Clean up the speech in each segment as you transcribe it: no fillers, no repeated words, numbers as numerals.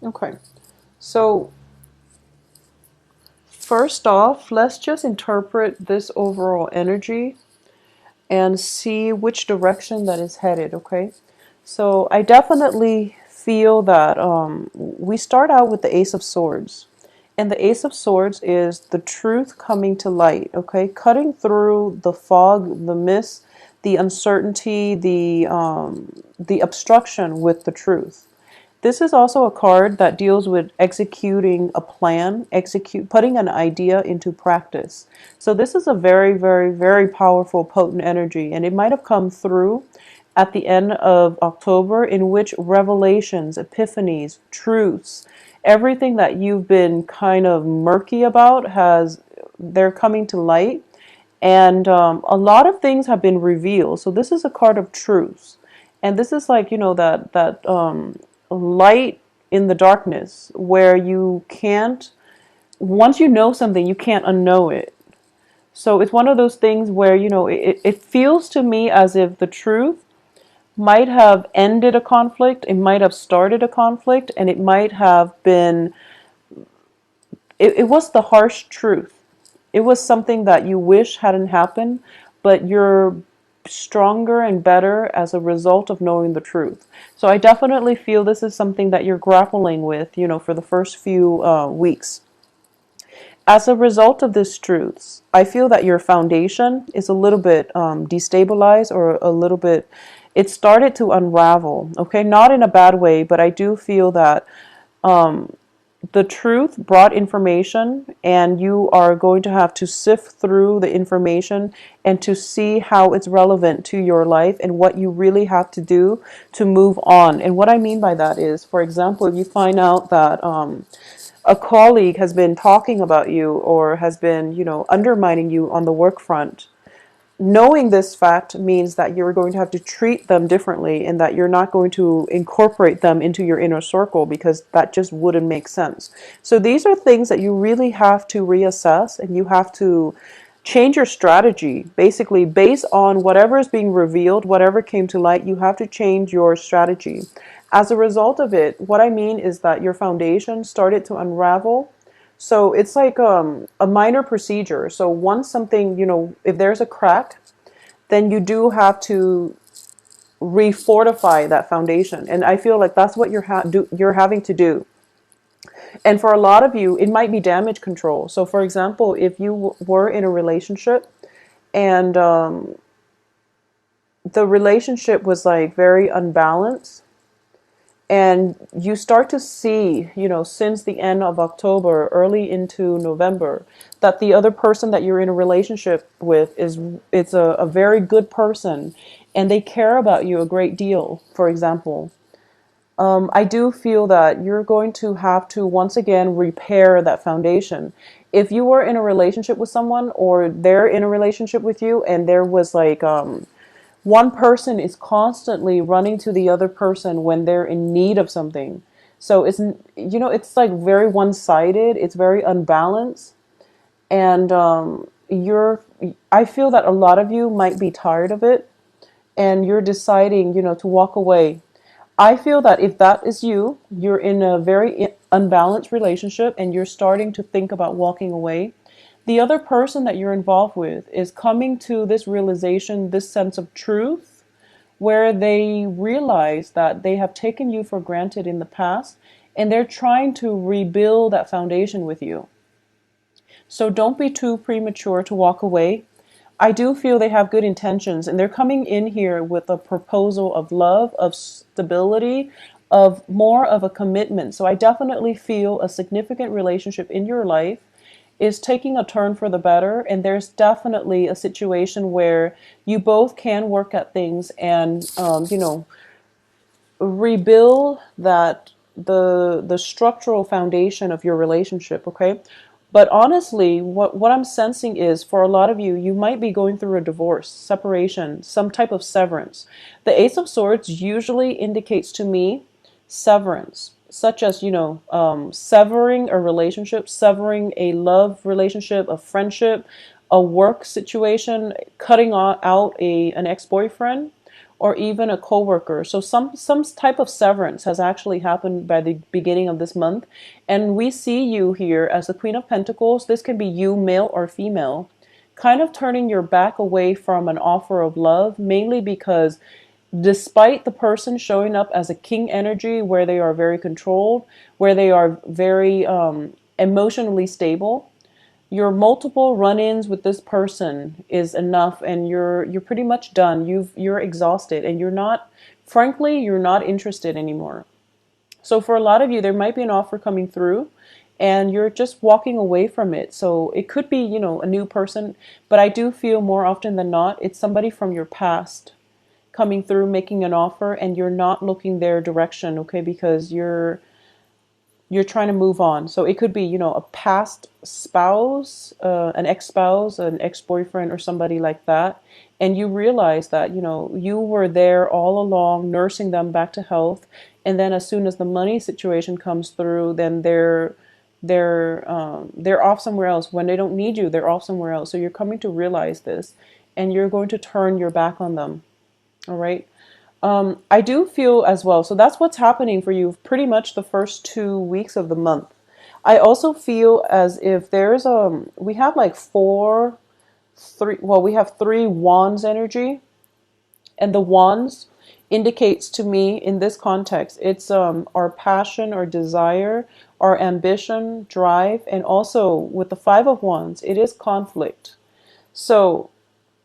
Okay. So first off, let's just interpret this overall energy and see which direction that is headed, okay? So I definitely feel that we start out with the Ace of Swords. And the Ace of Swords is the truth coming to light, okay? Cutting through the fog, the mist, the uncertainty, the obstruction with the truth. This is also a card that deals with executing a plan, putting an idea into practice. So this is a very, very, very powerful, potent energy, and it might have come through at the end of October, in which revelations, epiphanies, truths, everything that you've been kind of murky about they're coming to light, and a lot of things have been revealed. So this is a card of truths, and this is like, that light in the darkness where you can't, once you know something, you can't unknow it. So it's one of those things where, it feels to me as if the truth might have ended a conflict, it might have started a conflict, and it might have been, it was the harsh truth. It was something that you wish hadn't happened, but you're stronger and better as a result of knowing the truth. So I definitely feel this is something that you're grappling with, for the first few weeks. As a result of these truths, I feel that your foundation is a little bit destabilized, or a little bit, it started to unravel, okay? Not in a bad way, but I do feel that the truth brought information, and you are going to have to sift through the information and to see how it's relevant to your life and what you really have to do to move on. And what I mean by that is, for example, if you find out that a colleague has been talking about you, or has been, undermining you on the work front, knowing this fact means that you're going to have to treat them differently, and that you're not going to incorporate them into your inner circle, because that just wouldn't make sense. So these are things that you really have to reassess, and you have to change your strategy. Basically, based on whatever is being revealed, whatever came to light, you have to change your strategy. As a result of it, what I mean is that your foundation started to unravel. So it's like a minor procedure. So once something, if there's a crack, then you do have to refortify that foundation. And I feel like that's what you're having to do. And for a lot of you, it might be damage control. So for example, if you were in a relationship, and the relationship was like very unbalanced, and you start to see, since the end of October, early into November, that the other person that you're in a relationship with it's a very good person, and they care about you a great deal, for example. I do feel that you're going to have to once again repair that foundation. If you were in a relationship with someone, or they're in a relationship with you, and there was like one person is constantly running to the other person when they're in need of something. So it's like very one-sided. It's very unbalanced. And I feel that a lot of you might be tired of it, and you're deciding, to walk away. I feel that if that is you, you're in a very unbalanced relationship, and you're starting to think about walking away. The other person that you're involved with is coming to this realization, this sense of truth, where they realize that they have taken you for granted in the past, and they're trying to rebuild that foundation with you. So don't be too premature to walk away. I do feel they have good intentions, and they're coming in here with a proposal of love, of stability, of more of a commitment. So I definitely feel a significant relationship in your life is taking a turn for the better, and there's definitely a situation where you both can work at things, and rebuild the structural foundation of your relationship, okay? But honestly, what I'm sensing is, for a lot of you, you might be going through a divorce, separation, some type of severance. The Ace of Swords usually indicates to me severance, such as, severing a relationship, severing a love relationship, a friendship, a work situation, cutting out an ex-boyfriend, or even a coworker. So some type of severance has actually happened by the beginning of this month. And we see you here as the Queen of Pentacles. This can be you, male or female, kind of turning your back away from an offer of love, mainly because despite the person showing up as a king energy where they are very controlled, where they are very emotionally stable, your multiple run-ins with this person is enough, and you're pretty much done. You're exhausted, and you're not interested anymore. So for a lot of you, there might be an offer coming through and you're just walking away from it. So it could be, a new person, but I do feel more often than not, it's somebody from your past coming through, making an offer, and you're not looking their direction, okay? Because you're trying to move on. So it could be, a past spouse, an ex-spouse, an ex-boyfriend, or somebody like that. And you realize that, you were there all along, nursing them back to health. And then as soon as the money situation comes through, then they're off somewhere else. When they don't need you, they're off somewhere else. So you're coming to realize this, and you're going to turn your back on them. All right. I do feel as well. So that's what's happening for you pretty much the first 2 weeks of the month. I also feel as if we have like we have three wands energy, and the wands indicates to me in this context, it's our passion or desire, our ambition, drive, and also with the Five of Wands, it is conflict. So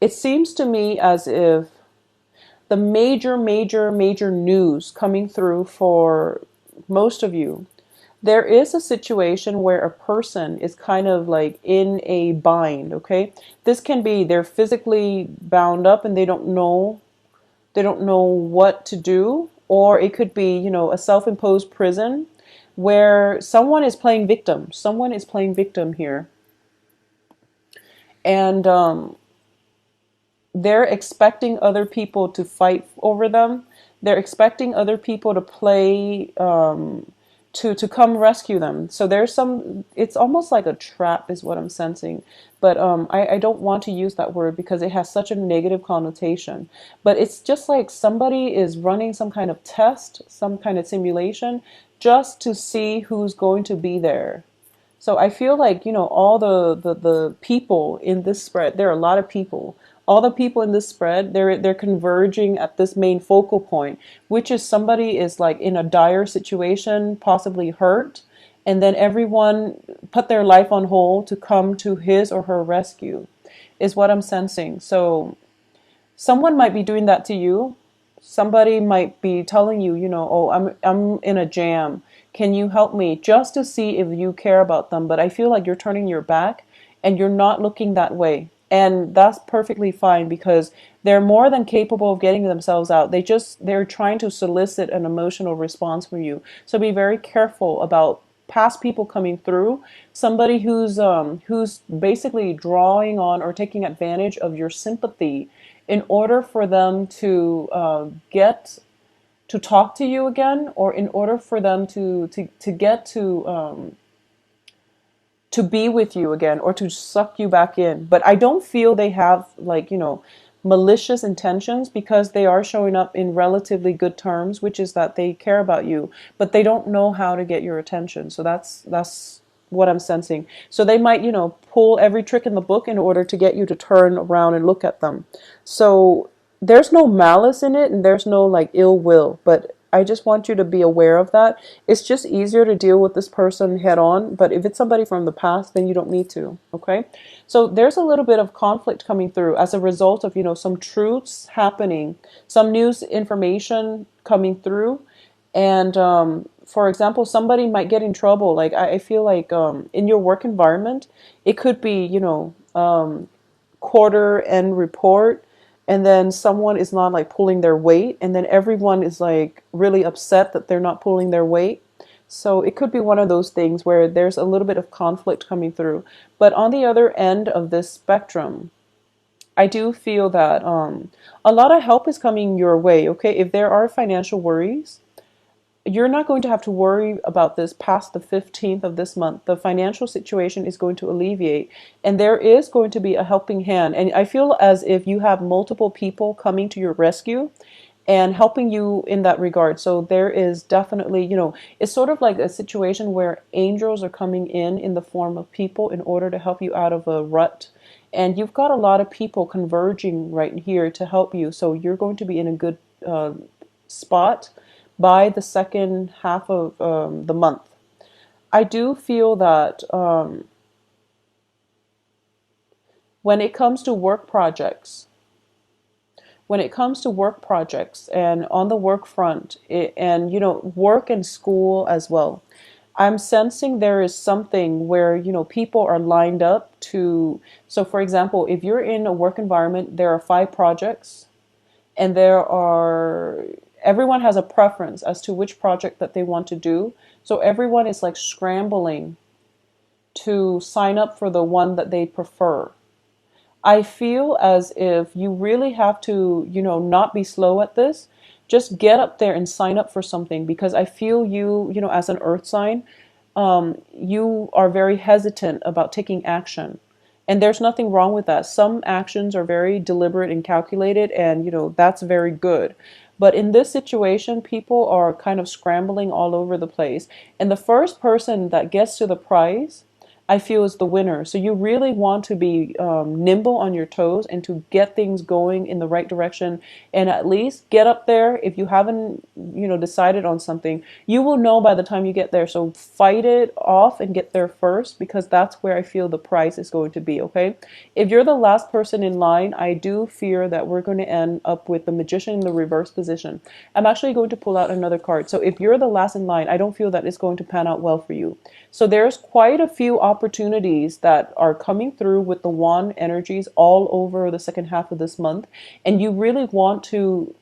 it seems to me as if the major news coming through for most of you, there is a situation where a person is kind of like in a bind, okay? This can be they're physically bound up and they don't know what to do, or it could be, a self-imposed prison where someone is playing victim. Someone is playing victim here. And they're expecting other people to fight over them. They're expecting other people to play, to come rescue them. So it's almost like a trap is what I'm sensing. But I don't want to use that word because it has such a negative connotation. But it's just like somebody is running some kind of test, some kind of simulation, just to see who's going to be there. So I feel like, all the people in this spread, there are a lot of people. All the people in this spread, they're converging at this main focal point, which is somebody is like in a dire situation, possibly hurt, and then everyone put their life on hold to come to his or her rescue, is what I'm sensing. So someone might be doing that to you. Somebody might be telling you, oh, I'm in a jam. Can you help me? Just to see if you care about them. But I feel like you're turning your back and you're not looking that way. And that's perfectly fine because they're more than capable of getting themselves out. They're trying to solicit an emotional response from you. So be very careful about past people coming through. Somebody who's basically drawing on or taking advantage of your sympathy in order for them to get to talk to you again, or in order for them to get to be with you again, or to suck you back in. But I don't feel they have like, malicious intentions, because they are showing up in relatively good terms, which is that they care about you, but they don't know how to get your attention. So that's what I'm sensing. So they might, pull every trick in the book in order to get you to turn around and look at them. So there's no malice in it, and there's no like ill will, but I just want you to be aware of that. It's just easier to deal with this person head on, but if it's somebody from the past, then you don't need to, okay? So there's a little bit of conflict coming through as a result of, some truths happening, some news information coming through, and for example, somebody might get in trouble. Like I feel like in your work environment, it could be, quarter end report, and then someone is not like pulling their weight, and then everyone is like really upset that they're not pulling their weight. So it could be one of those things where there's a little bit of conflict coming through. But on the other end of this spectrum, I do feel that a lot of help is coming your way, okay? If there are financial worries, you're not going to have to worry about this past the 15th of this month. The financial situation is going to alleviate, and there is going to be a helping hand. And I feel as if you have multiple people coming to your rescue and helping you in that regard. So there is definitely, it's sort of like a situation where angels are coming in the form of people in order to help you out of a rut. And you've got a lot of people converging right here to help you. So you're going to be in a good spot by the second half of the month. I do feel that when it comes to work projects, and on the work front, and work and school as well, I'm sensing there is something where people are lined up to. So for example, if you're in a work environment, there are 5 projects, and everyone has a preference as to which project that they want to do. So everyone is like scrambling to sign up for the one that they prefer. I feel as if you really have to, not be slow at this. Just get up there and sign up for something, because I feel you, as an earth sign, you are very hesitant about taking action. And there's nothing wrong with that. Some actions are very deliberate and calculated, and that's very good. But in this situation, people are kind of scrambling all over the place. And the first person that gets to the prize, I feel, is the winner. So you really want to be nimble on your toes and to get things going in the right direction, and at least get up there. If you haven't, decided on something, you will know by the time you get there. So fight it off and get there first, because that's where I feel the prize is going to be, okay? If you're the last person in line, I do fear that we're going to end up with the Magician in the reverse position. I'm actually going to pull out another card. So if you're the last in line, I don't feel that it's going to pan out well for you. So there's quite a few opportunities that are coming through with the wand energies all over the second half of this month. And you really want to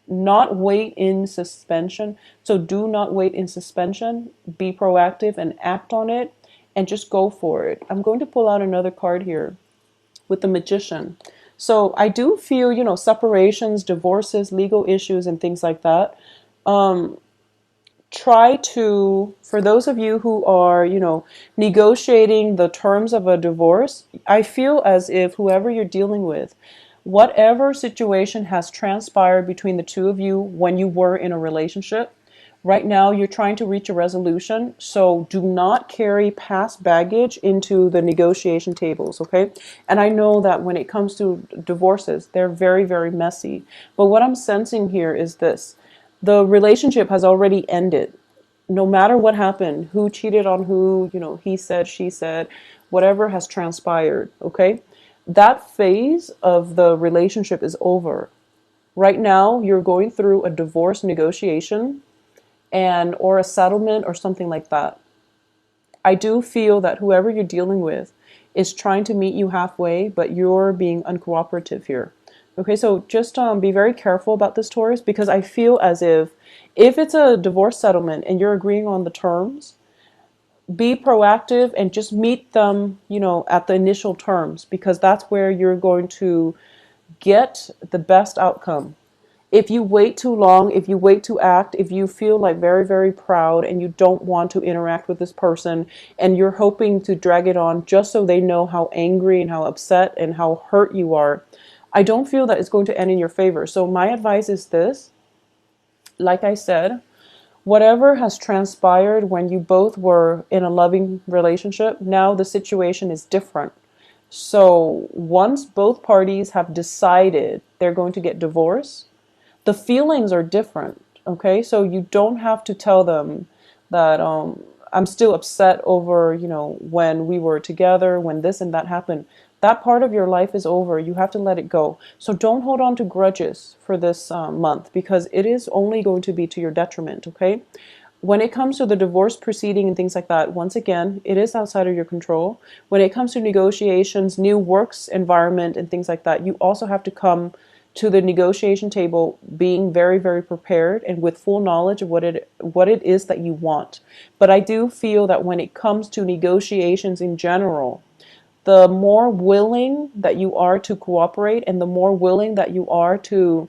not wait in suspension. So do not wait in suspension. Be proactive and act on it, and just go for it. I'm going to pull out another card here with the Magician. So I do feel, separations, divorces, legal issues, and things like that. Try to, for those of you who are, negotiating the terms of a divorce, I feel as if whoever you're dealing with, whatever situation has transpired between the two of you when you were in a relationship, right now you're trying to reach a resolution. So do not carry past baggage into the negotiation tables, okay? And I know that when it comes to divorces, they're very, very messy. But what I'm sensing here is this. The relationship has already ended. No matter what happened, who cheated on who, he said, she said, whatever has transpired, okay? That phase of the relationship is over. Right now, you're going through a divorce negotiation or a settlement or something like that. I do feel that whoever you're dealing with is trying to meet you halfway, but you're being uncooperative here. Okay, so just be very careful about this, Taurus, because I feel as if it's a divorce settlement and you're agreeing on the terms, be proactive and just meet them, at the initial terms, because that's where you're going to get the best outcome. If you wait too long, if you wait to act, if you feel like very, very proud and you don't want to interact with this person and you're hoping to drag it on just so they know how angry and how upset and how hurt you are, I don't feel that it's going to end in your favor. So my advice is this. Like I said, whatever has transpired when you both were in a loving relationship, now the situation is different. So once both parties have decided they're going to get divorced, the feelings are different, okay? So you don't have to tell them that I'm still upset over, when we were together, when this and that happened. That part of your life is over. You have to let it go. So don't hold on to grudges for this month, because it is only going to be to your detriment, okay? When it comes to the divorce proceeding and things like that, once again, it is outside of your control. When it comes to negotiations, new works environment and things like that, you also have to come to the negotiation table being very, very prepared and with full knowledge of what it is that you want. But I do feel that when it comes to negotiations in general, the more willing that you are to cooperate and the more willing that you are to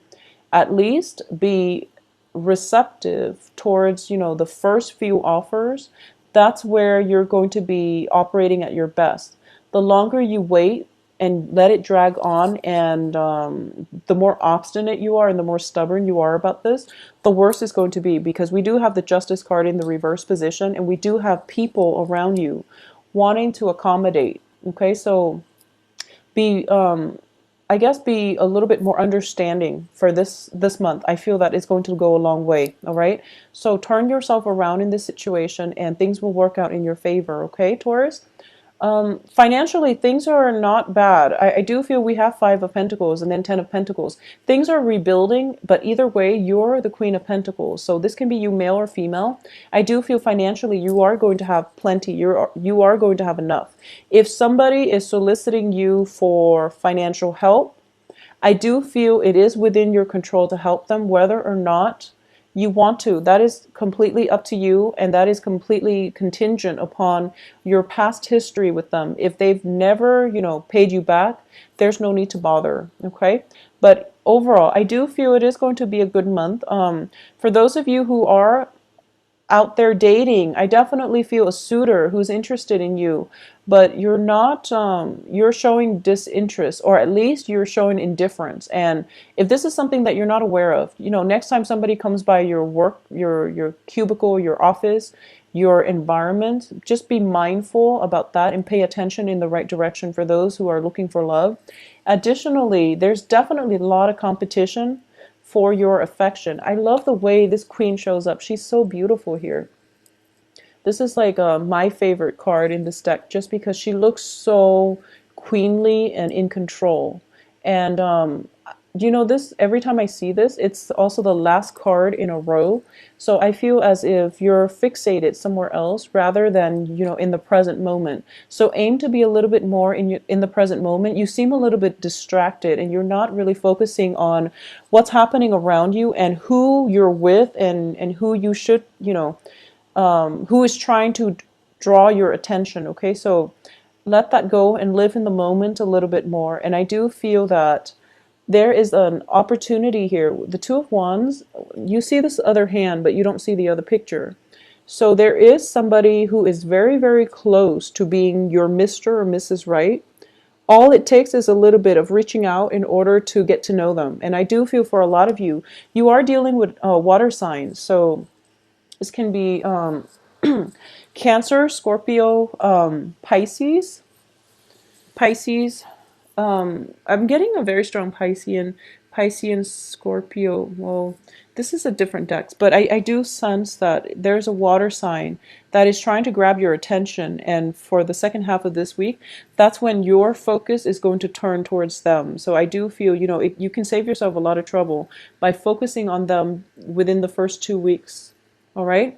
at least be receptive towards, the first few offers, that's where you're going to be operating at your best. The longer you wait and let it drag on, and the more obstinate you are and the more stubborn you are about this, the worse it's going to be, because we do have the Justice card in the reverse position, and we do have people around you wanting to accommodate. Okay, so be I guess be a little bit more understanding for this month. I feel that it's going to go a long way. All right, so turn yourself around in this situation and things will work out in your favor. Okay, Taurus. Financially, things are not bad. I do feel we have Five of Pentacles and then Ten of Pentacles. Things are rebuilding, but either way, you're the Queen of Pentacles. So this can be you, male or female. I do feel financially you are going to have plenty. You are going to have enough. If somebody is soliciting you for financial help, I do feel it is within your control to help them, whether or not you want to. That is completely up to you, and that is completely contingent upon your past history with them. If they've never, paid you back, there's no need to bother, okay? But overall, I do feel it is going to be a good month. For those of you who are out there dating, I definitely feel a suitor who's interested in you, but you're not, you're showing disinterest, or at least you're showing indifference. And if this is something that you're not aware of, next time somebody comes by your work, your cubicle, your office, your environment, just be mindful about that and pay attention in the right direction for those who are looking for love. Additionally, there's definitely a lot of competition for your affection. I love the way this queen shows up. She's so beautiful here. This is like my favorite card in this deck, just because she looks so queenly and in control. And this, every time I see this, it's also the last card in a row. So I feel as if you're fixated somewhere else rather than, in the present moment. So aim to be a little bit more in the present moment. You seem a little bit distracted, and you're not really focusing on what's happening around you and who you're with, and who you should, who is trying to draw your attention. Okay, so let that go and live in the moment a little bit more. And I do feel that there is an opportunity here. The Two of Wands, you see this other hand, but you don't see the other picture. So there is somebody who is very, very close to being your Mr. or Mrs. Right. All it takes is a little bit of reaching out in order to get to know them. And I do feel for a lot of you, you are dealing with water signs. So this can be Cancer, Scorpio, Pisces. I'm getting a very strong Piscean Scorpio. Well, this is a different deck, but I do sense that there's a water sign that is trying to grab your attention. And for the second half of this week, that's when your focus is going to turn towards them. So I do feel, you can save yourself a lot of trouble by focusing on them within the first 2 weeks. All right.